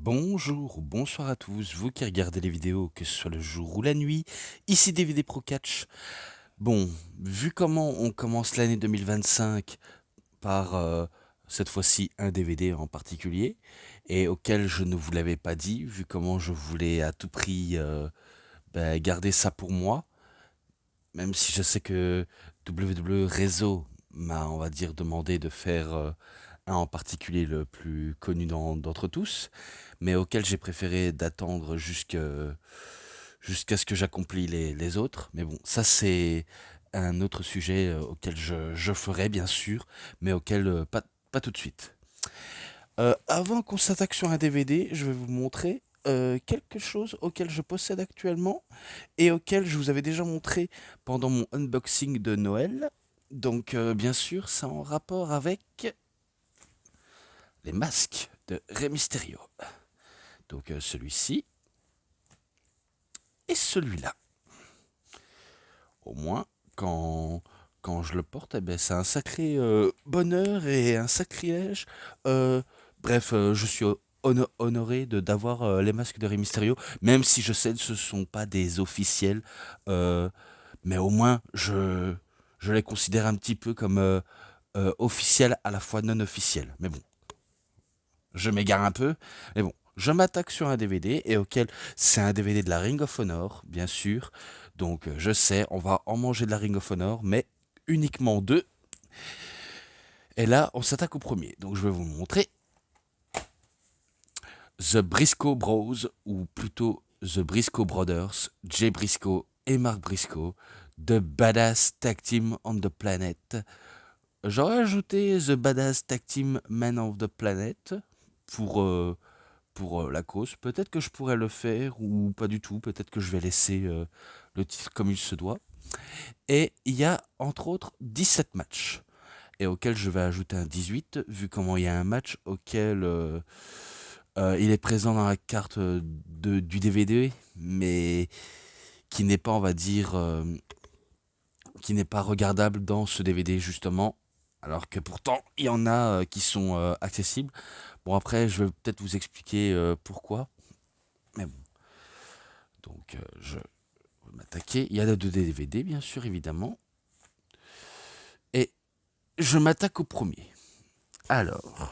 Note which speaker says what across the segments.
Speaker 1: Bonjour ou bonsoir à tous, vous qui regardez les vidéos, que ce soit le jour ou la nuit, ici DVD Pro Catch. Bon, vu comment on commence l'année 2025 par cette fois-ci un DVD en particulier, et auquel je ne vous l'avais pas dit, vu comment je voulais à tout prix garder ça pour moi, même si je sais que WWE Réseau m'a, on va dire, demandé de faire un en particulier le plus connu d'entre tous, mais auquel j'ai préféré d'attendre jusqu'à ce que j'accomplis les autres. Mais bon, ça c'est un autre sujet auquel je ferai bien sûr, mais auquel pas tout de suite. Avant qu'on s'attaque sur un DVD, je vais vous montrer quelque chose auquel je possède actuellement et auquel je vous avais déjà montré pendant mon unboxing de Noël. Donc bien sûr, c'est en rapport avec les masques de Rey Mysterio. Donc celui-ci et celui-là. Au moins, quand je le porte, eh ben, c'est un sacré bonheur et un sacrilège. Euh, je suis honoré d'avoir les masques de Rey Mysterio, même si je sais que ce ne sont pas des officiels. euh, mais au moins, je les considère un petit peu comme officiels à la fois non officiels. Mais bon, je m'égare un peu. Mais bon, je m'attaque sur un DVD et auquel c'est un DVD de la Ring of Honor, bien sûr. Donc je sais, on va en manger de la Ring of Honor, mais uniquement deux. Et là, on s'attaque au premier. Donc je vais vous montrer The Briscoe Bros, ou plutôt The Briscoe Brothers, Jay Briscoe et Mark Briscoe, The Badass Tag Team on the Planet. J'aurais ajouté The Badass Tag Team Men of the Planet pour la cause. Peut-être que je pourrais le faire ou pas du tout. Peut-être que je vais laisser le titre comme il se doit. Et il y a entre autres 17 matchs. Et auquel je vais ajouter un 18, vu comment il y a un match auquel il est présent dans la carte du DVD, mais qui n'est pas, on va dire, qui n'est pas regardable dans ce DVD justement. Alors que pourtant, il y en a qui sont accessibles. Bon, après, je vais peut-être vous expliquer pourquoi. Mais bon, donc je vais m'attaquer. Il y a les deux DVD, bien sûr, évidemment. Et je m'attaque au premier. Alors,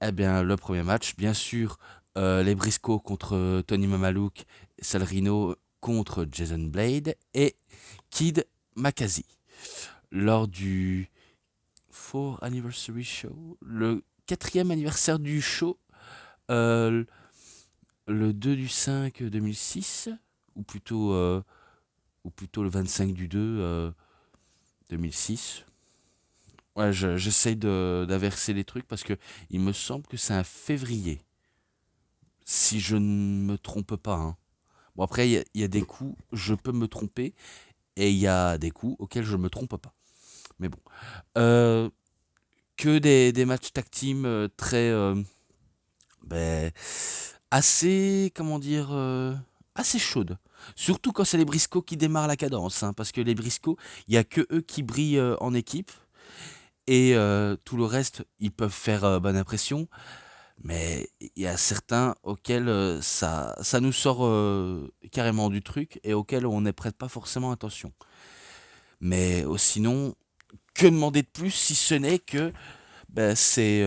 Speaker 1: eh bien, le premier match, bien sûr, les Briscoe contre Tony Mamaluke, Sal Rino contre Jason Blade et Kid Makazi. Lors du 4 Anniversary Show, le quatrième anniversaire du show, euh, le 2 du 5 2006, ou plutôt le 25 du 2 2006. Ouais, j'essaye d'inverser les trucs parce que il me semble que c'est un février, si je ne me trompe pas, hein. Bon, après, il y a des coups, je peux me tromper, et il y a des coups auxquels je me trompe pas. Mais bon. Euh, que des matchs tag team très. Ben, assez. Comment dire assez chaudes. Surtout quand c'est les Briscoes qui démarrent la cadence, hein, parce que les Briscoes, il y a que eux qui brillent en équipe, et tout le reste, ils peuvent faire bonne impression. Mais il y a certains auxquels ça nous sort carrément du truc et auxquels on ne prête pas forcément attention. Mais sinon, que demander de plus si ce n'est que c'est.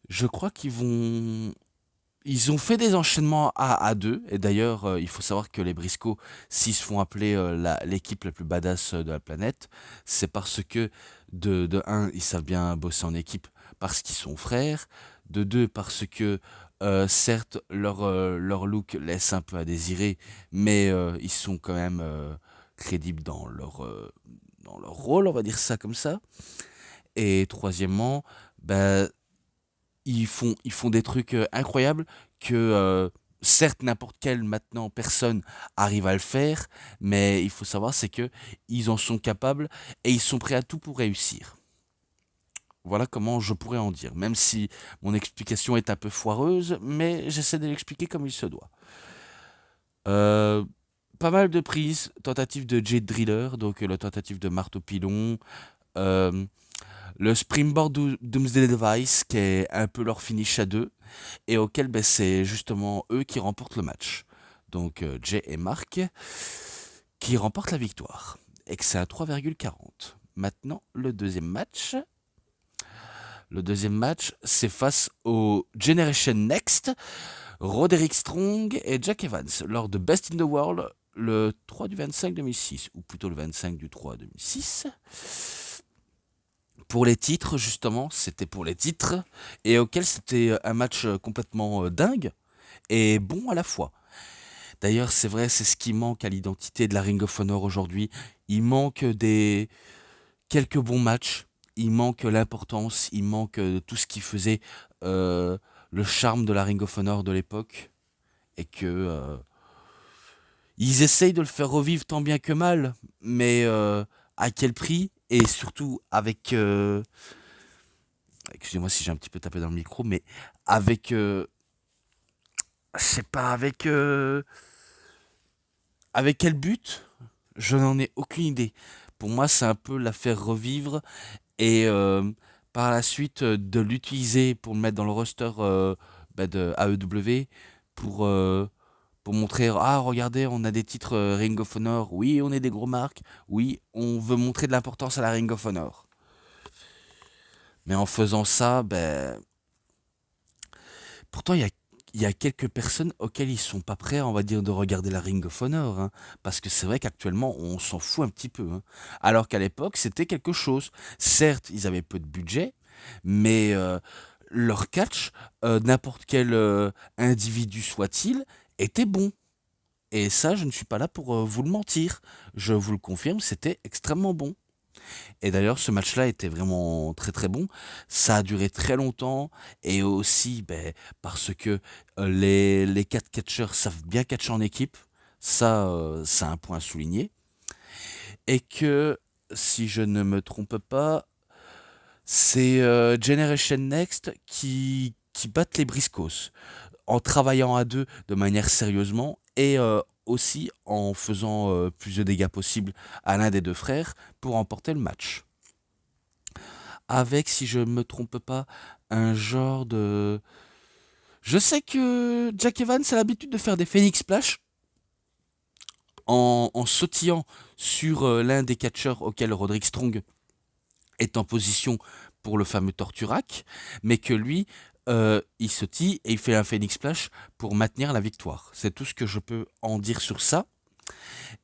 Speaker 1: Je crois qu'ils vont. Ils ont fait des enchaînements à deux. Et d'ailleurs, il faut savoir que les Briscoe, s'ils se font appeler l'équipe la plus badass de la planète, c'est parce que, de un, ils savent bien bosser en équipe parce qu'ils sont frères. De deux, parce que, certes, leur look laisse un peu à désirer, mais ils sont quand même crédibles dans leur rôle, on va dire ça comme ça. Et troisièmement, bah, ils font des trucs incroyables que, certes, n'importe quelle maintenant personne arrive à le faire, mais il faut savoir, c'est que ils en sont capables et ils sont prêts à tout pour réussir. Voilà comment je pourrais en dire, même si mon explication est un peu foireuse, mais j'essaie de l'expliquer comme il se doit. Euh, Pas mal de prises, tentative de jet driller, donc la tentative de marteau pilon, Le Springboard Doomsday Device, qui est un peu leur finish à deux, et auquel ben, c'est justement eux qui remportent le match. Donc Jay et Mark qui remportent la victoire. Et que c'est à 3,40. Maintenant, le deuxième match. Le deuxième match, c'est face au Generation Next, Roderick Strong et Jack Evans, lors de Best in the World, le 3 du 25 2006, ou plutôt le 25 du 3 2006. Pour les titres, justement, c'était pour les titres, et auquel c'était un match complètement dingue, et bon à la fois. D'ailleurs, c'est vrai, c'est ce qui manque à l'identité de la Ring of Honor aujourd'hui. Il manque des quelques bons matchs, il manque l'importance, il manque tout ce qui faisait euh, le charme de la Ring of Honor de l'époque, et que ils essayent de le faire revivre tant bien que mal, mais à quel prix? Et surtout avec, excusez-moi si j'ai un petit peu tapé dans le micro, mais avec, je sais pas, avec quel but? Je n'en ai aucune idée. Pour moi, c'est un peu la faire revivre et par la suite de l'utiliser pour le mettre dans le roster bah, de AEW pour, euh, pour montrer, ah regardez, on a des titres Ring of Honor, oui, on est des gros marques, oui, on veut montrer de l'importance à la Ring of Honor. Mais en faisant ça, ben, pourtant il y a quelques personnes auxquelles ils sont pas prêts, on va dire, de regarder la Ring of Honor, hein, parce que c'est vrai qu'actuellement on s'en fout un petit peu, hein. Alors qu'à l'époque c'était quelque chose. Certes, ils avaient peu de budget, mais leur catch, n'importe quel individu soit-il, était bon. Et ça, je ne suis pas là pour vous le mentir. Je vous le confirme, c'était extrêmement bon. Et d'ailleurs, ce match-là était vraiment très très bon. Ça a duré très longtemps et aussi ben, parce que les quatre catcheurs savent bien catcher en équipe. Ça, c'est un point à souligner. Et que, si je ne me trompe pas, c'est Generation Next qui battent les Briscoes en travaillant à deux de manière sérieusement et aussi en faisant plus de dégâts possible à l'un des deux frères pour remporter le match. Avec, si je ne me trompe pas, un genre de... Je sais que Jack Evans a l'habitude de faire des Phoenix Splash en sautillant sur l'un des catcheurs auquel Roderick Strong est en position pour le fameux Torturac, mais que lui, il sautille et il fait un Phoenix Splash pour maintenir la victoire. C'est tout ce que je peux en dire sur ça.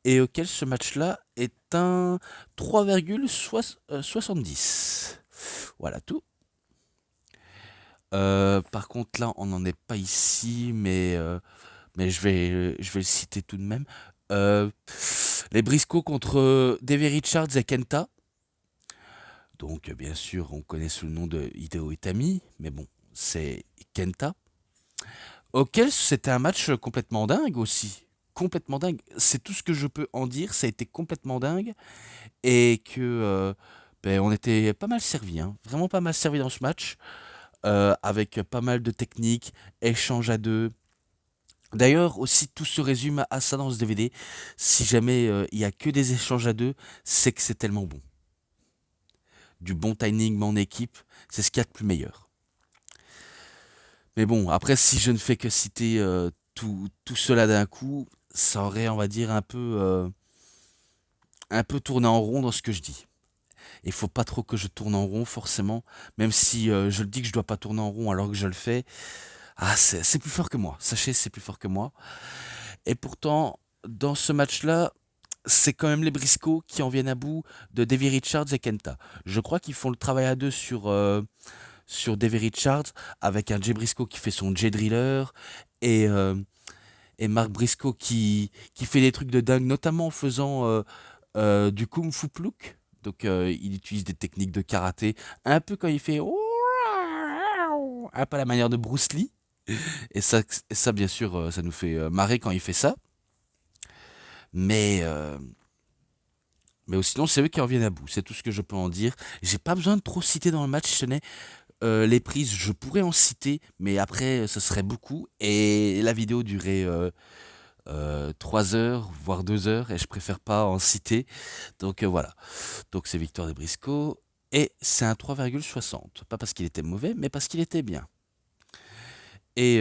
Speaker 1: Et auquel ce match-là est un 3,70. Voilà tout. Par contre, là, on n'en est pas ici, mais je vais le citer tout de même. Euh, les Briscoes contre Davey Richards et Kenta. Donc, bien sûr, on connaît sous le nom de Hideo Itami, mais bon, c'est Kenta. Auquel c'était un match complètement dingue aussi. Complètement dingue. C'est tout ce que je peux en dire. Ça a été complètement dingue. Et que ben, on était pas mal servi, hein. Vraiment pas mal servi dans ce match. Avec pas mal de techniques, échanges à deux. D'ailleurs, aussi, tout se résume à ça dans ce DVD. Si jamais il y a que des échanges à deux, c'est que c'est tellement bon. Du bon timing en équipe, c'est ce qu'il y a de plus meilleur. Mais bon, après, si je ne fais que citer tout cela d'un coup, ça aurait, on va dire, un peu tourné en rond dans ce que je dis. Il faut pas trop que je tourne en rond, forcément, même si je le dis que je dois pas tourner en rond alors que je le fais. Ah, c'est plus fort que moi. Sachez, c'est plus fort que moi. Et pourtant, dans ce match-là, c'est quand même les Briscoes qui en viennent à bout de Davey Richards et Kenta. Je crois qu'ils font le travail à deux sur Davey Richards, avec un Jay Briscoe qui fait son Jay Driller, et, euh, et Mark Briscoe qui fait des trucs de dingue, notamment en faisant du Kung Fu Pluk. Donc il utilise des techniques de karaté, un peu quand il fait... Un peu à la manière de Bruce Lee. Et ça bien sûr, ça nous fait marrer quand il fait ça. Mais, euh, mais sinon, c'est eux qui en viennent à bout. C'est tout ce que je peux en dire. J'ai pas besoin de trop citer dans le match. Ce n'est les prises, je pourrais en citer, mais après, ce serait beaucoup. Et la vidéo durait 3 heures, voire 2 heures, et je préfère pas en citer. Donc voilà. Donc c'est victoire des Briscoes. Et c'est un 3,60. Pas parce qu'il était mauvais, mais parce qu'il était bien. Et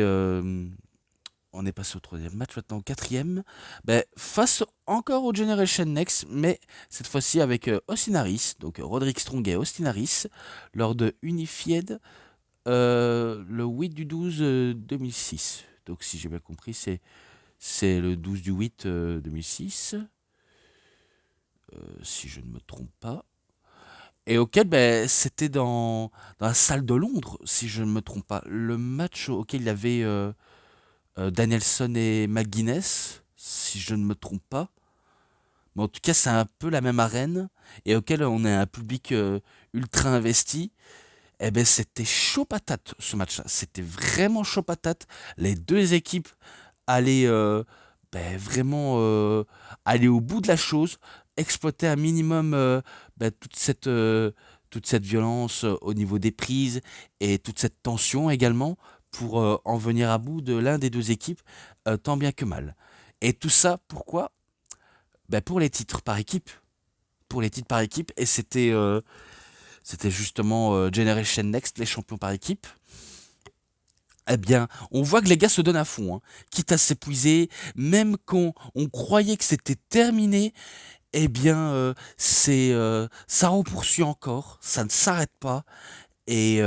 Speaker 1: on est passé au troisième match, maintenant au quatrième. Ben, face encore au Generation Next, mais cette fois-ci avec Austin Harris, donc Roderick Strong et Austin Harris, lors de Unified le 8 du 12 2006. Donc si j'ai bien compris, c'est le 12 du 8 2006, si je ne me trompe pas. Et auquel ben, c'était dans la salle de Londres, si je ne me trompe pas. Le match auquel il y avait Danielson et McGuinness, si je ne me trompe pas. Mais en tout cas, c'est un peu la même arène et auquel on est un public ultra investi. Eh ben, c'était chaud patate ce match-là. C'était vraiment chaud patate. Les deux équipes allaient ben, vraiment aller au bout de la chose, exploiter un minimum ben, toute cette violence au niveau des prises et toute cette tension également pour en venir à bout de l'un des deux équipes, tant bien que mal. Et tout ça, pourquoi? Ben, pour les titres par équipe. Pour les titres par équipe. Et c'était justement Generation Next, les champions par équipe. Eh bien, on voit que les gars se donnent à fond, hein. Quitte à s'épuiser, même quand on croyait que c'était terminé, eh bien, ça en poursuit encore, ça ne s'arrête pas, et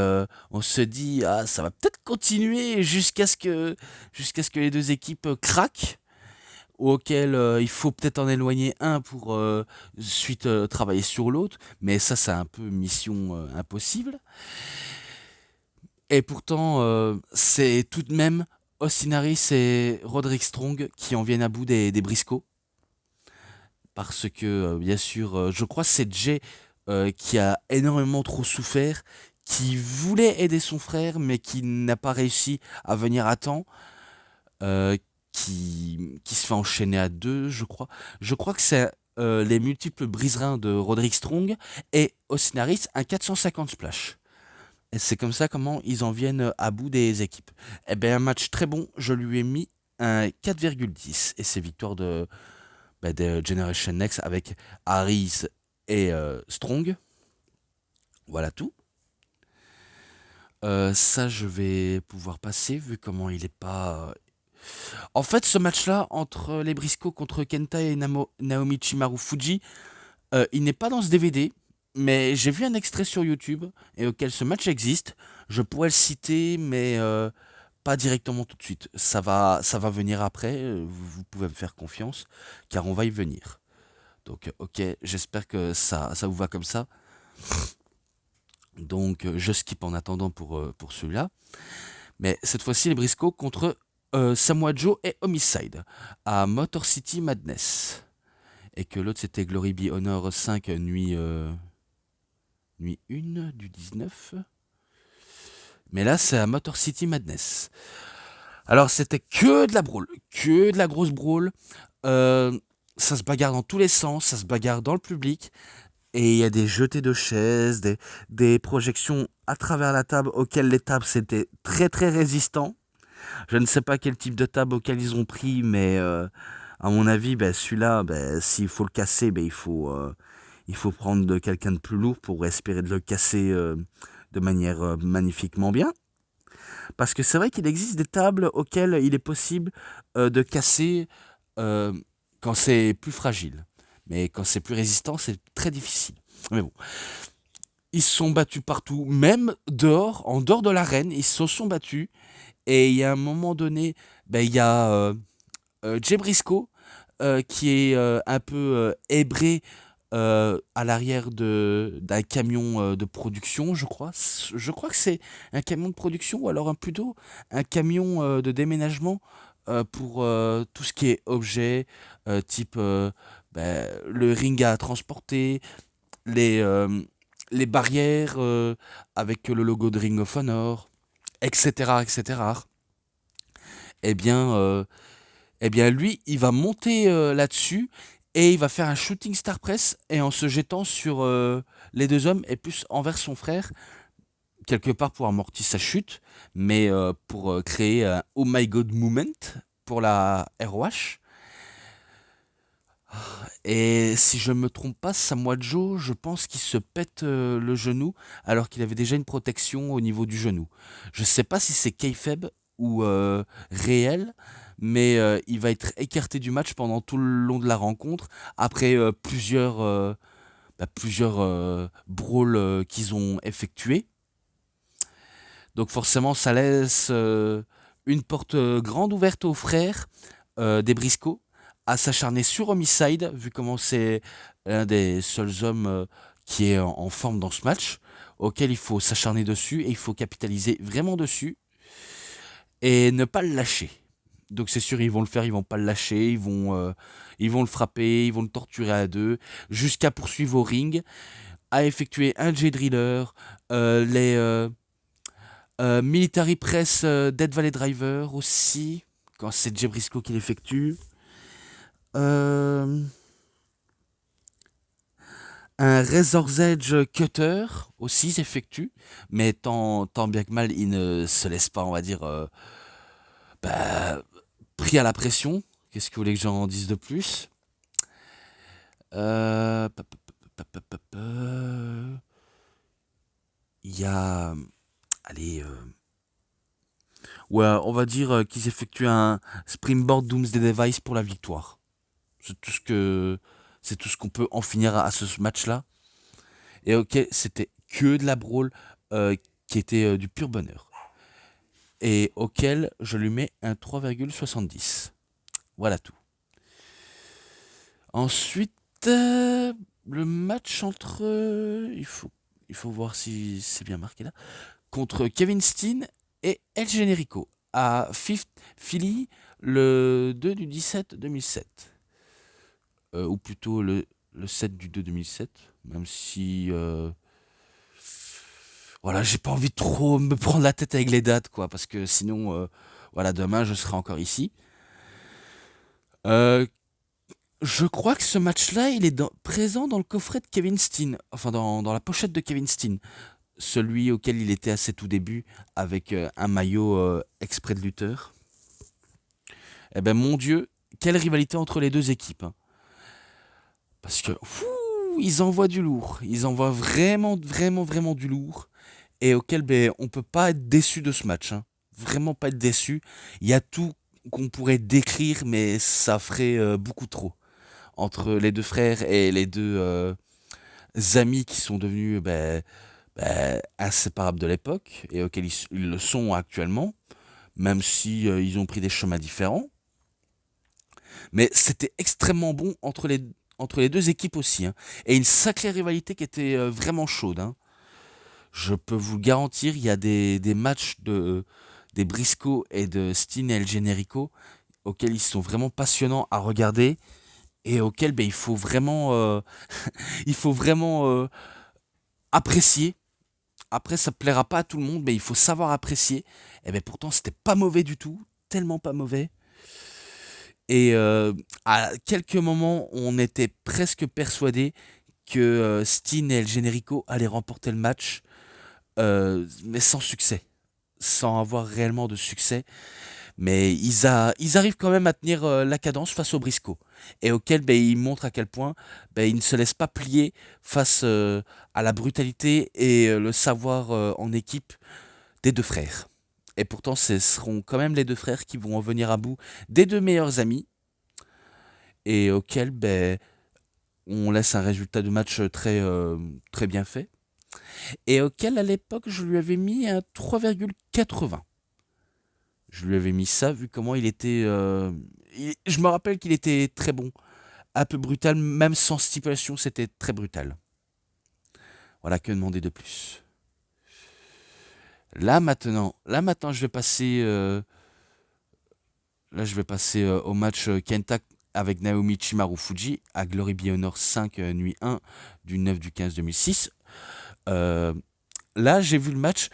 Speaker 1: on se dit, ah, ça va peut-être continuer jusqu'à ce que les deux équipes craquent, auquel il faut peut-être en éloigner un pour suite travailler sur l'autre, mais ça, c'est un peu mission impossible. Et pourtant, c'est tout de même Austin Harris et Roderick Strong qui en viennent à bout des Briscoes. Parce que, bien sûr, je crois que c'est Jay qui a énormément trop souffert, qui voulait aider son frère, mais qui n'a pas réussi à venir à temps, euh, qui se fait enchaîner à deux, je crois. Je crois que c'est les multiples briserins de Roderick Strong et Austin Harris, un 450 splash. Et c'est comme ça comment ils en viennent à bout des équipes. Eh bien, un match très bon, je lui ai mis un 4,10. Et c'est victoire de Generation Next avec Harris et Strong. Voilà tout. Ça, je vais pouvoir passer vu comment il est pas. En fait, ce match-là, entre les Briscoes contre Kenta et Naomi Chimaru Fuji, il n'est pas dans ce DVD, mais j'ai vu un extrait sur YouTube et auquel ce match existe. Je pourrais le citer, mais pas directement tout de suite. Ça va venir après. Vous pouvez me faire confiance, car on va y venir. Donc, ok, j'espère que ça vous va comme ça. Donc, je skip en attendant pour celui-là. Mais cette fois-ci, les Briscoes contre Samoa Joe et Homicide à Motor City Madness. Et que l'autre, c'était Glory Be Honor 5 nuit 1 du 19. Mais là, c'est à Motor City Madness. Alors, c'était que de la brawl, que de la grosse brawl. Ça se bagarre dans tous les sens, ça se bagarre dans le public. Et il y a des jetés de chaises, des projections à travers la table auxquelles les tables c'était très très résistant. Je ne sais pas quel type de table auquel ils ont pris, mais à mon avis, ben, celui-là, ben, s'il faut le casser, ben, il faut prendre quelqu'un de plus lourd pour espérer de le casser de manière magnifiquement bien. Parce que c'est vrai qu'il existe des tables auxquelles il est possible de casser euh, quand c'est plus fragile. Mais quand c'est plus résistant, c'est très difficile. Mais bon, ils se sont battus partout, même dehors, en dehors de l'arène, ils se sont battus. Et il y a un moment donné, ben, il y a Jay Briscoe qui est un peu ébré à l'arrière d'un camion de production, je crois. Je crois que c'est un camion de production ou alors plutôt un camion de déménagement pour tout ce qui est objet, type ben, le ring à transporter, les, euh, les barrières avec le logo de Ring of Honor, etc. etc. Eh bien, eh bien, lui, il va monter là-dessus et il va faire un shooting star press et en se jetant sur les deux hommes et plus envers son frère, quelque part pour amortir sa chute, mais pour créer un Oh My God moment pour la ROH. Et si je me trompe pas, Samoa Joe, je pense qu'il se pète le genou alors qu'il avait déjà une protection au niveau du genou. Je sais pas si c'est kayfabe ou réel, mais il va être écarté du match pendant tout le long de la rencontre après plusieurs brawls qu'ils ont effectués. Donc forcément, ça laisse une porte grande ouverte aux frères des Briscoe à s'acharner sur Homicide, vu comment c'est l'un des seuls hommes qui est en forme dans ce match, auquel il faut s'acharner dessus et il faut capitaliser vraiment dessus et ne pas le lâcher. Donc c'est sûr, ils vont le faire, ils vont pas le lâcher, ils vont le frapper, ils vont le torturer à deux, jusqu'à poursuivre au ring, à effectuer un J-Driller, les Military Press Dead Valley Driver aussi, quand c'est Jay Briscoe qui l'effectue. Euh, un Razor's Edge Cutter aussi s'effectue, mais tant bien que mal, il ne se laisse pas, on va dire, bah, pris à la pression. Qu'est-ce que vous voulez que j'en dise de plus? Euh, pa- pa- pa- pa- pa- pa- Il y a... Allez... ouais, on va dire qu'ils effectuent un Springboard Doomsday Device pour la victoire. C'est tout ce que c'est tout ce qu'on peut en finir à ce match-là. Et ok, c'était que de la brawl qui était du pur bonheur. Et auquel je lui mets un 3,70. Voilà tout. Ensuite, le match entre... il faut voir si c'est bien marqué là. Contre Kevin Steen et El Generico à Philly le 2 du 17 2007. Ou plutôt le 7 du 2 2007. Même si... voilà, j'ai pas envie de trop me prendre la tête avec les dates, quoi. Parce que sinon, voilà, demain, je serai encore ici. Euh, je crois que ce match-là, il est présent dans le coffret de Kevin Steen. Enfin, dans la pochette de Kevin Steen. Celui auquel il était à ses tout débuts avec un maillot exprès de lutteur. Eh ben, mon Dieu, quelle rivalité entre les deux équipes, hein. Parce que, ils envoient du lourd. Ils envoient vraiment, vraiment, vraiment du lourd. Et auquel ben, on peut pas être déçu de ce match, hein. Vraiment pas être déçu. Il y a tout qu'on pourrait décrire, mais ça ferait beaucoup trop. Entre les deux frères et les deux amis qui sont devenus inséparables de l'époque et auxquels ils le sont actuellement, même si ils ont pris des chemins différents. Mais c'était extrêmement bon entre les deux équipes aussi, hein. Et une sacrée rivalité qui était vraiment chaude, hein. Je peux vous le garantir, il y a des matchs des Briscoe et de Steen et El Generico auxquels ils sont vraiment passionnants à regarder et auxquels ben, il faut vraiment apprécier. Après, ça plaira pas à tout le monde, mais il faut savoir apprécier. Et ben pourtant, c'était pas mauvais du tout, tellement pas mauvais. Et à quelques moments, on était presque persuadé que Steen et El Generico allaient remporter le match, mais sans succès, sans avoir réellement de succès. Mais ils arrivent quand même à tenir la cadence face aux Briscoe. Et auquel ben, ils montrent à quel point ben, ils ne se laissent pas plier face à la brutalité et le savoir en équipe des deux frères. Et pourtant, ce seront quand même les deux frères qui vont en venir à bout des deux meilleurs amis. Et auquel ben, on laisse un résultat de match très bien fait. Et auquel à l'époque, je lui avais mis un 3,80. Je lui avais mis ça vu comment il était. Je me rappelle qu'il était très bon, un peu brutal, même sans stipulation, c'était très brutal. Voilà, que demander de plus. Là maintenant, je vais passer au match Kenta avec Naomi Chimaru-Fuji à Glory Be Honor 5 nuit 1 du 9 du 15 2006. Euh, là, j'ai vu le match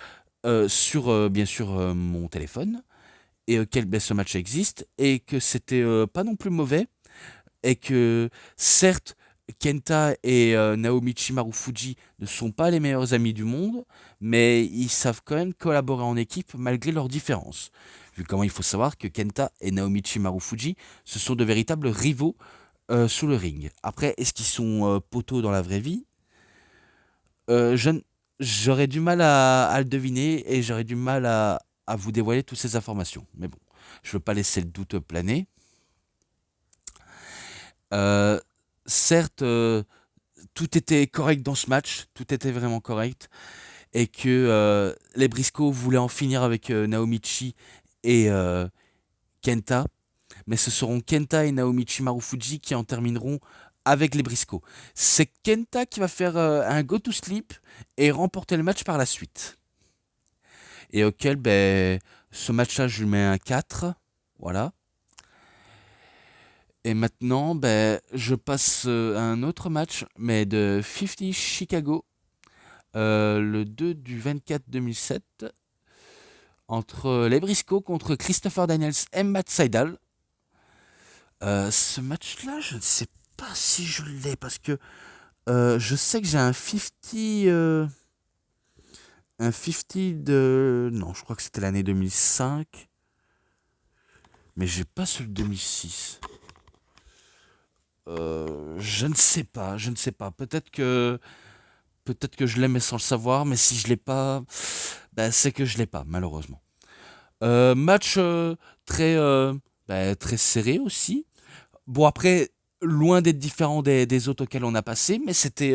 Speaker 1: sur bien sûr mon téléphone et quel ben, ce match existe et que c'était pas non plus mauvais et que certes Kenta et Naomichi Marufuji ne sont pas les meilleurs amis du monde, mais ils savent quand même collaborer en équipe malgré leurs différences. Vu comment il faut savoir que Kenta et Naomichi Marufuji, ce sont de véritables rivaux sous le ring. Après, est-ce qu'ils sont poteaux dans la vraie vie? Je n- J'aurais du mal à le deviner et j'aurais du mal à vous dévoiler toutes ces informations. Mais bon, je veux pas laisser le doute planer. Euh, certes, tout était correct dans ce match, tout était vraiment correct, et que les Briscoe voulaient en finir avec Naomichi et Kenta, mais ce seront Kenta et Naomichi Marufuji qui en termineront avec les Briscoe. C'est Kenta qui va faire un go to sleep et remporter le match par la suite. Et auquel, ben, ce match-là, je lui mets un 4. Voilà. Et maintenant, ben, je passe à un autre match, mais de 50 Chicago, le 2 du 24 2007, entre les Briscoe contre Christopher Daniels et Matt Sydal. Ce match-là, je ne sais pas si je l'ai, parce que je sais que j'ai un 50 de... Non, je crois que c'était l'année 2005, mais j'ai pas celui de 2006. Je ne sais pas, je ne sais pas. Peut-être que je l'ai mais sans le savoir, mais si je l'ai pas, bah, c'est que je l'ai pas, malheureusement. Match très serré aussi. Bon, après, loin d'être différent des autres auxquels on a passé, mais c'était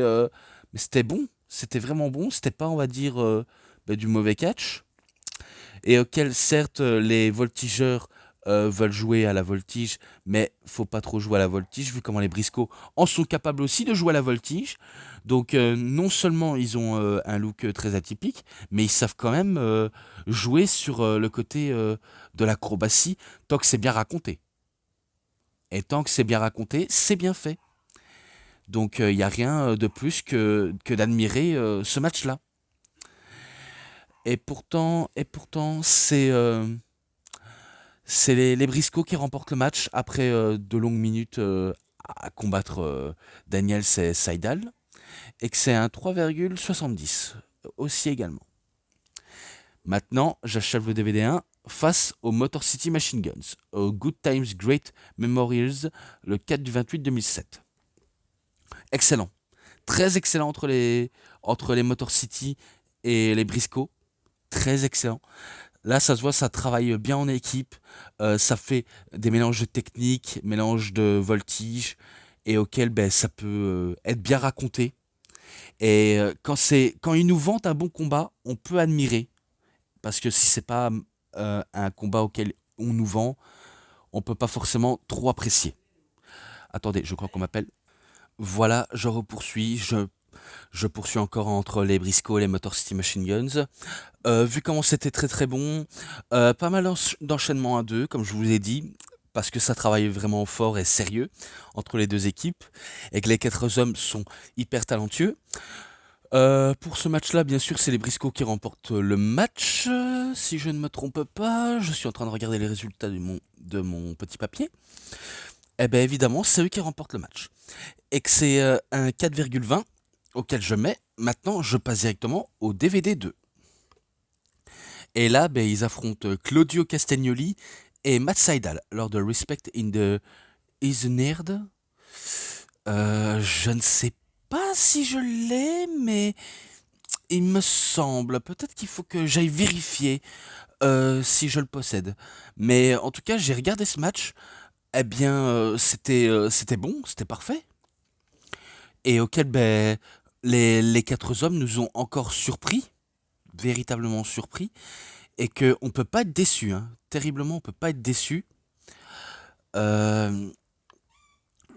Speaker 1: bon. C'était vraiment bon. C'était pas, on va dire, du mauvais catch. Et auquel, certes, les voltigeurs veulent jouer à la voltige, mais faut pas trop jouer à la voltige, vu comment les Briscoe en sont capables aussi de jouer à la voltige. Donc, non seulement ils ont un look très atypique, mais ils savent quand même jouer sur le côté de l'acrobatie, tant que c'est bien raconté. Et tant que c'est bien raconté, c'est bien fait. Donc, il n'y a rien de plus que d'admirer ce match-là. Et pourtant, c'est les Briscoe qui remportent le match après de longues minutes à combattre Daniels et Seidel. Et que c'est un 3,70 aussi également. Maintenant, j'achève le DVD 1 face au Motor City Machine Guns, au Good Times Great Memories, le 4 du 28 2007. Excellent. Très excellent entre les Motor City et les Briscoe. Très excellent. Là, ça se voit, ça travaille bien en équipe. Ça fait des mélanges de techniques, mélanges de voltige, et auquel ben, ça peut être bien raconté. Et quand ils nous vantent un bon combat, on peut admirer. Parce que si c'est pas un combat auquel on nous vend, on peut pas forcément trop apprécier. Attendez, je crois qu'on m'appelle. Voilà, je repoursuis. Je poursuis encore entre les Briscoe et les Motor City Machine Guns. Vu comment c'était très très bon, pas mal d'enchaînements à deux, comme je vous ai dit, parce que ça travaille vraiment fort et sérieux entre les deux équipes, et que les quatre hommes sont hyper talentueux. Pour ce match-là, bien sûr, c'est les Briscoe qui remportent le match, si je ne me trompe pas. Je suis en train de regarder les résultats de mon petit papier. Eh bien évidemment, c'est eux qui remportent le match. Et que c'est un 4,20 auquel je mets. Maintenant, je passe directement au DVD 2. Et là, ben, ils affrontent Claudio Castagnoli et Matt Sydal lors de Respect in the Isnerd. Je ne sais pas si je l'ai, mais il me semble. Peut-être qu'il faut que j'aille vérifier si je le possède. Mais en tout cas, j'ai regardé ce match. Eh bien, c'était bon, c'était parfait. Et auquel ben, les quatre hommes nous ont encore surpris, véritablement surpris. Et qu'on ne peut pas être déçu, hein. Terriblement, on peut pas être déçu. Euh,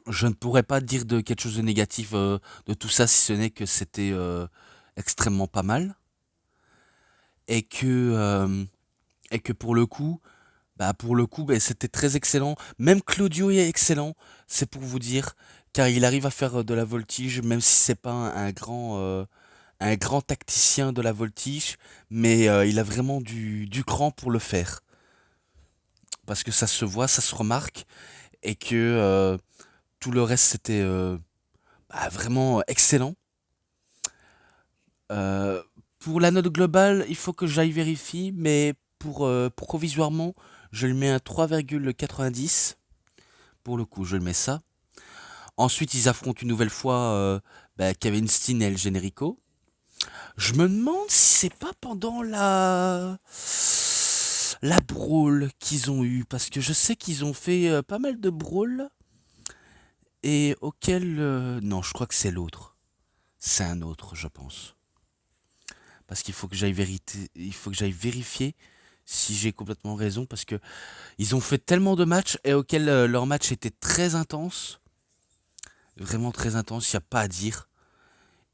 Speaker 1: je ne pourrais pas dire de quelque chose de négatif de tout ça, si ce n'est que c'était extrêmement pas mal. Et que, euh, et que pour le coup, bah, c'était très excellent. Même Claudio est excellent, c'est pour vous dire, car il arrive à faire de la voltige, même si c'est pas un grand tacticien de la voltige, mais il a vraiment du cran pour le faire. Parce que ça se voit, ça se remarque, et que tout le reste c'était vraiment excellent. Euh, pour la note globale, il faut que j'aille vérifier, mais pour provisoirement, je lui mets un 3,90. Pour le coup, je le mets ça. Ensuite, ils affrontent une nouvelle fois Kevin Steen et El Generico. Je me demande si c'est pas pendant la brawl qu'ils ont eu, parce que je sais qu'ils ont fait pas mal de brawls et auquel non, je crois que c'est l'autre. C'est un autre, je pense. Parce qu'il faut que j'aille vérifier si j'ai complètement raison, parce que ils ont fait tellement de matchs et auxquels leur match était très intense, vraiment très intense, il n'y a pas à dire,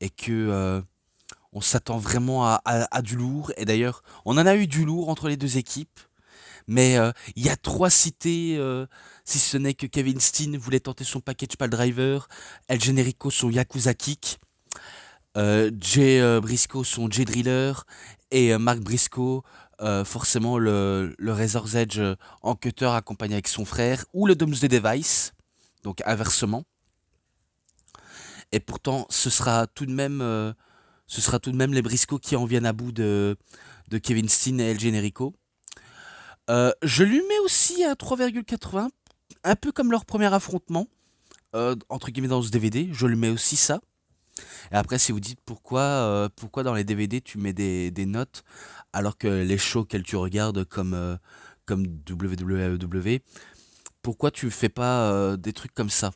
Speaker 1: et que on s'attend vraiment à du lourd. Et d'ailleurs, on en a eu du lourd entre les deux équipes. Mais il y a 3 cités, si ce n'est que Kevin Steen voulait tenter son package pal driver, El Generico son Yakuza Kick, Jay Briscoe son Jay Driller, et Mark Briscoe, forcément le Razor's Edge en cutter accompagné avec son frère, ou le Doomsday Device, donc inversement. Et pourtant, ce sera tout de même les Briscoe qui en viennent à bout de Kevin Steen et El Generico. Je lui mets aussi un 3,80, un peu comme leur premier affrontement, entre guillemets dans ce DVD, je lui mets aussi ça. Et après, si vous dites pourquoi dans les DVD tu mets des notes, alors que les shows auxquels tu regardes comme WWE, pourquoi tu fais pas des trucs comme ça?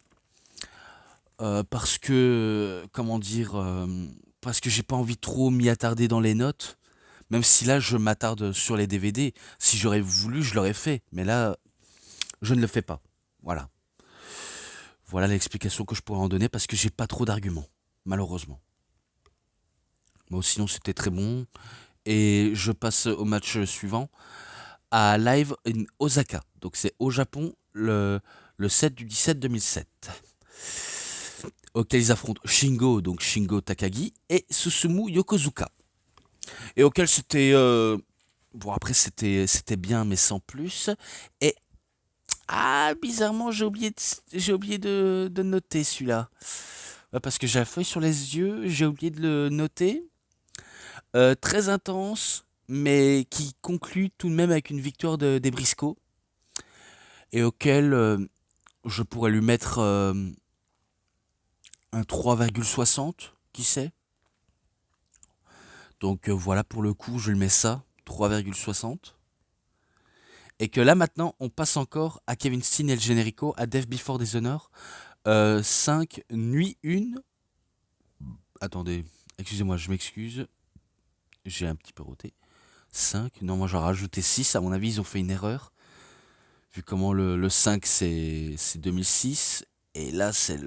Speaker 1: Parce que, comment dire, parce que j'ai pas envie trop m'y attarder dans les notes. Même si là, je m'attarde sur les DVD. Si j'aurais voulu, je l'aurais fait. Mais là, je ne le fais pas. Voilà. Voilà l'explication que je pourrais en donner parce que j'ai pas trop d'arguments, malheureusement. Bon, sinon, c'était très bon. Et je passe au match suivant, à Live in Osaka. Donc, c'est au Japon, le 7 du 17 2007. Auquel ils affrontent Shingo, donc Shingo Takagi, et Susumu Yokozuka. Et auquel c'était. Bon, après, c'était bien, mais sans plus. Et. Ah, bizarrement, j'ai oublié de noter celui-là. Ouais, parce que j'ai la feuille sur les yeux, j'ai oublié de le noter. Très intense, mais qui conclut tout de même avec une victoire des Briscoe. Et auquel je pourrais lui mettre un 3,60, qui sait. Donc voilà, pour le coup, je lui mets ça, 3,60. Et que là maintenant, on passe encore à Kevin Steen et El Generico, à Death Before Dishonor. 5 nuit 1. Attendez, excusez-moi, je m'excuse. J'ai un petit peu roté. 5, non, moi j'en rajouté 6. À mon avis, ils ont fait une erreur. Vu comment le 5 c'est 2006. Et là, c'est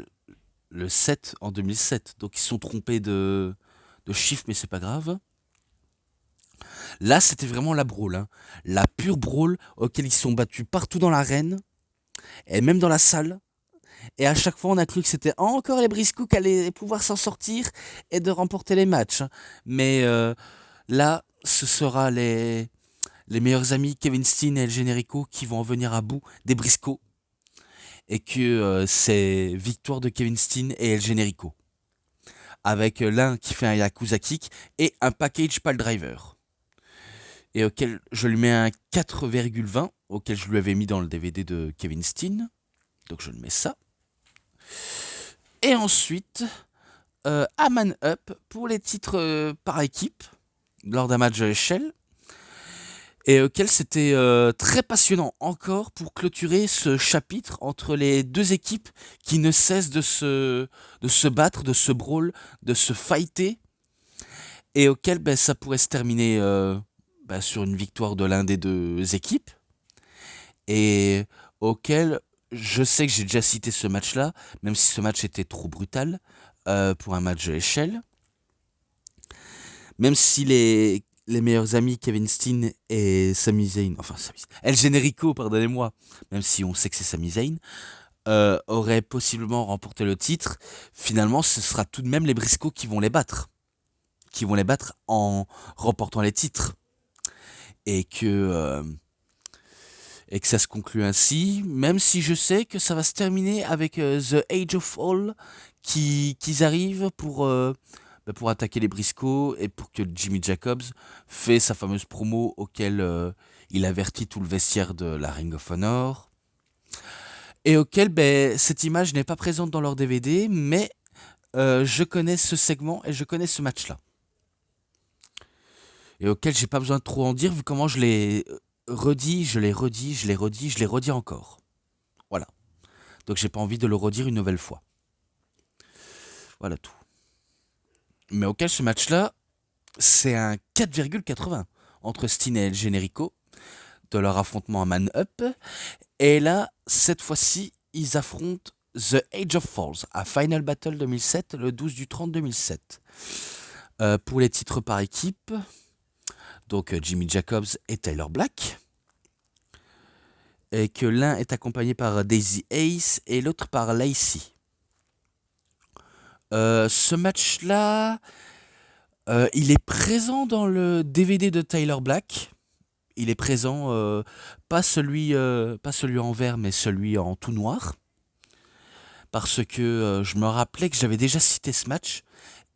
Speaker 1: le 7 en 2007. Donc ils se sont trompés de chiffre, mais c'est pas grave. Là, c'était vraiment la brawl, hein. La pure brawl auquel ils se sont battus partout dans l'arène et même dans la salle. Et à chaque fois, on a cru que c'était encore les Briscoe qui allaient pouvoir s'en sortir et de remporter les matchs. Mais là, ce sera les meilleurs amis Kevin Steen et El Generico qui vont en venir à bout des Briscoe. Et que c'est victoire de Kevin Steen et El Generico. Avec l'un qui fait un Yakuza Kick et un package pal driver. Et auquel je lui mets un 4,20, auquel je lui avais mis dans le DVD de Kevin Steen. Donc je le mets ça. Et ensuite, à Man Up pour les titres par équipe, lors d'un match à l'échelle. Et auquel c'était très passionnant encore pour clôturer ce chapitre entre les deux équipes qui ne cessent de se battre, de se brawl, de se fighter. Et auquel ça pourrait se terminer sur une victoire de l'un des deux équipes. Et auquel je sais que j'ai déjà cité ce match-là, même si ce match était trop brutal pour un match de l'échelle. Même si les meilleurs amis Kevin Steen et Sami Zayn, enfin El Generico, pardonnez-moi, même si on sait que c'est Sami Zayn, auraient possiblement remporté le titre, finalement ce sera tout de même les Briscoe qui vont les battre. Qui vont les battre en remportant les titres. Et que ça se conclut ainsi, même si je sais que ça va se terminer avec The Age of All qui arrivent pour attaquer les Briscoe et pour que Jimmy Jacobs fait sa fameuse promo auquel il avertit tout le vestiaire de la Ring of Honor. et auquel cette image n'est pas présente dans leur DVD, mais je connais ce segment et je connais ce match-là. Et auquel j'ai pas besoin de trop en dire, vu comment je l'ai redit, je l'ai redit, je l'ai redit, je l'ai redit encore. Voilà. Donc j'ai pas envie de le redire une nouvelle fois. Voilà tout. Mais auquel ce match-là, c'est un 4,80 entre Steen et El Generico de leur affrontement à Man Up. Et là, cette fois-ci, ils affrontent The Age of Falls à Final Battle 2007, le 12 du 30 2007. Pour les titres par équipe, donc Jimmy Jacobs et Tyler Black. Et que l'un est accompagné par Daisy Ace et l'autre par Lacey. Ce match-là, il est présent dans le DVD de Tyler Black. Il est présent, pas celui en vert, mais celui en tout noir. Parce que je me rappelais que j'avais déjà cité ce match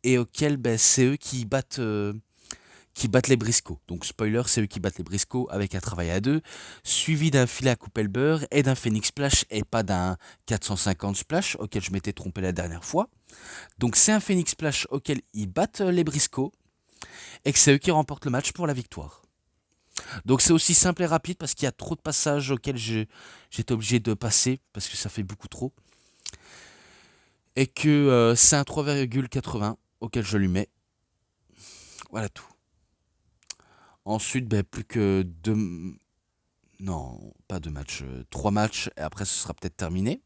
Speaker 1: et auquel c'est eux qui battent les Briscoe. Donc spoiler, c'est eux qui battent les Briscoe avec un travail à deux, suivi d'un filet à couper le beurre et d'un Phoenix Splash et pas d'un 450 Splash auquel je m'étais trompé la dernière fois. Donc c'est un Phoenix Splash auquel ils battent les Briscoe et que c'est eux qui remportent le match pour la victoire. Donc c'est aussi simple et rapide parce qu'il y a trop de passages auxquels j'étais obligé de passer parce que ça fait beaucoup trop. Et que c'est un 3,80 auquel je lui mets. Voilà tout. Ensuite, plus que deux... Non, pas deux matchs. 3 matchs et après ce sera peut-être terminé.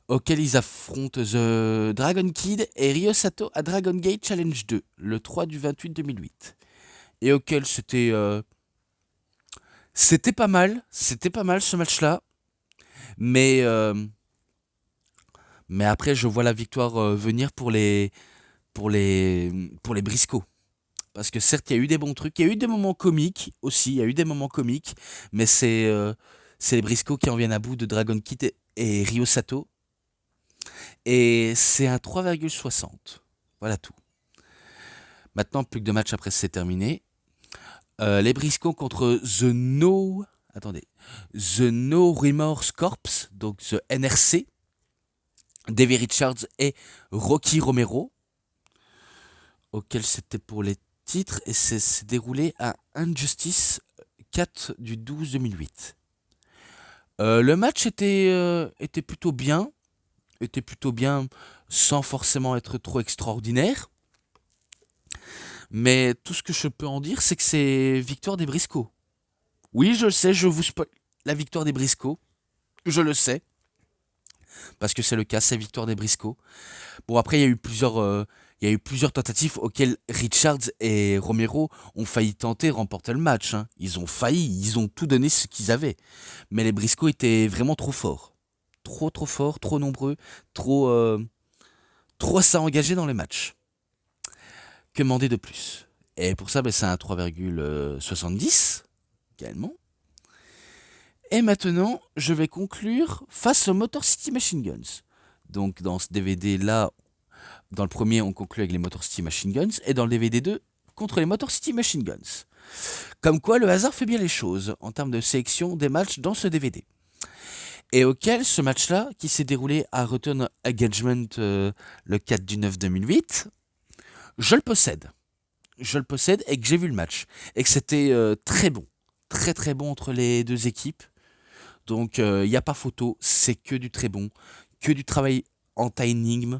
Speaker 1: Auquel ils affrontent The Dragon Kid et Ryo Sato à Dragon Gate Challenge 2, le 3 du 28 2008. Et auquel c'était pas mal ce match-là. Mais après, je vois la victoire venir pour les Briscoe. Parce que certes, il y a eu des bons trucs, il y a eu des moments comiques aussi, mais c'est les Briscoe qui en viennent à bout de Dragon Kid et Ryo Sato. Et c'est un 3,60. Voilà tout. Maintenant, plus que 2 matchs après, c'est terminé. Les Briscoe contre The No Remorse Corps, donc The NRC, Davey Richards et Rocky Romero, auquel c'était pour les titres, et c'est déroulé à Injustice 4 du 12 2008. Le match était plutôt bien, sans forcément être trop extraordinaire. Mais tout ce que je peux en dire, c'est que c'est victoire des Briscoe. Oui, je le sais, je vous spoil la victoire des Briscoe. Je le sais. Parce que c'est le cas, c'est victoire des Briscoe. Bon, après, il y a eu plusieurs tentatives auxquelles Richards et Romero ont failli tenter remporter le match. Hein. Ils ont failli, ils ont tout donné ce qu'ils avaient. Mais les Briscoe étaient vraiment trop forts. Trop forts, trop nombreux, trop à engager dans les matchs. Que demander de plus? Et pour ça, c'est un 3,70 également. Et maintenant, je vais conclure face au Motor City Machine Guns. Donc dans ce DVD-là, dans le premier, on conclut avec les Motor City Machine Guns, et dans le DVD 2, contre les Motor City Machine Guns. Comme quoi, le hasard fait bien les choses, en termes de sélection des matchs dans ce DVD. Et auquel, ce match-là, qui s'est déroulé à Return Engagement le 4 du 9 2008, je le possède et que j'ai vu le match. Et que c'était très bon. Très bon entre les deux équipes. Donc il n'y a pas photo, c'est que du très bon. Que du travail en timing.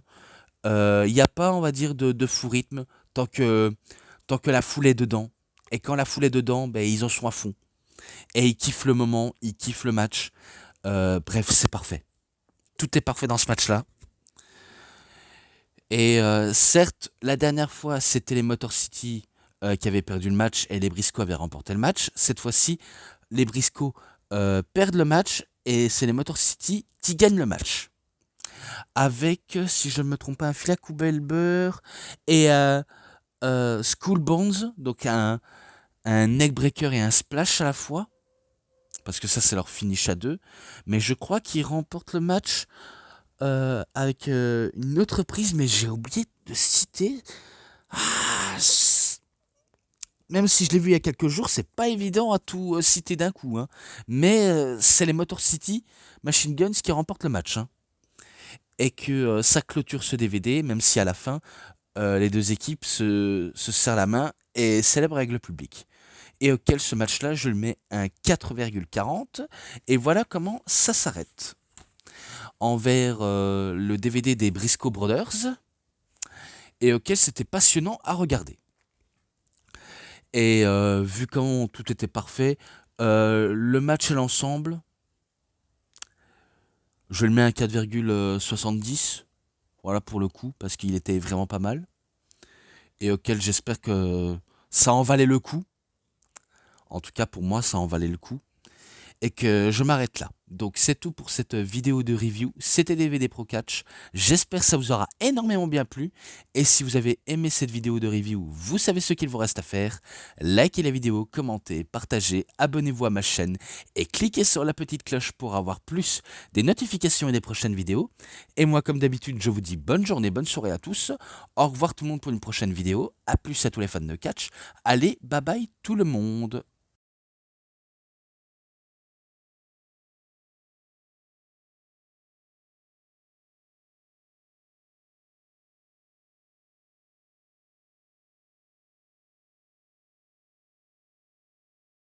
Speaker 1: Il n'y a pas, on va dire, de fou rythme tant que la foule est dedans. Et quand la foule est dedans, ils en sont à fond. Et ils kiffent le moment, ils kiffent le match. Bref, c'est parfait. Tout est parfait dans ce match-là. Et certes, la dernière fois, c'était les Motor City qui avaient perdu le match et les Briscoe avaient remporté le match. Cette fois-ci, les Briscoe perdent le match et c'est les Motor City qui gagnent le match. Avec, si je ne me trompe pas, un filet à couper le beurre et School Bones, donc un neckbreaker et un splash à la fois. Parce que ça, c'est leur finish à deux. Mais je crois qu'ils remportent le match avec une autre prise, mais j'ai oublié de citer. même si je l'ai vu il y a quelques jours, c'est pas évident à tout citer d'un coup, hein. Mais c'est les Motor City Machine Guns qui remportent le match, hein. Et que ça clôture ce DVD, même si à la fin, les deux équipes se serrent la main et célèbrent avec le public. Et auquel ce match-là, je le mets un 4,40. Et voilà comment ça s'arrête. Envers le DVD des Briscoe Brothers, et auquel c'était passionnant à regarder. Et vu comment tout était parfait, le match et l'ensemble, je le mets un 4,70. Voilà pour le coup, parce qu'il était vraiment pas mal. Et auquel j'espère que ça en valait le coup. En tout cas pour moi, ça en valait le coup. Et que je m'arrête là. Donc c'est tout pour cette vidéo de review. C'était DVD Pro Catch. J'espère que ça vous aura énormément bien plu. Et si vous avez aimé cette vidéo de review, vous savez ce qu'il vous reste à faire. Likez la vidéo, commentez, partagez, abonnez-vous à ma chaîne et cliquez sur la petite cloche pour avoir plus des notifications et des prochaines vidéos. Et moi comme d'habitude, je vous dis bonne journée, bonne soirée à tous. Au revoir tout le monde pour une prochaine vidéo. A plus à tous les fans de catch. Allez, bye bye tout le monde.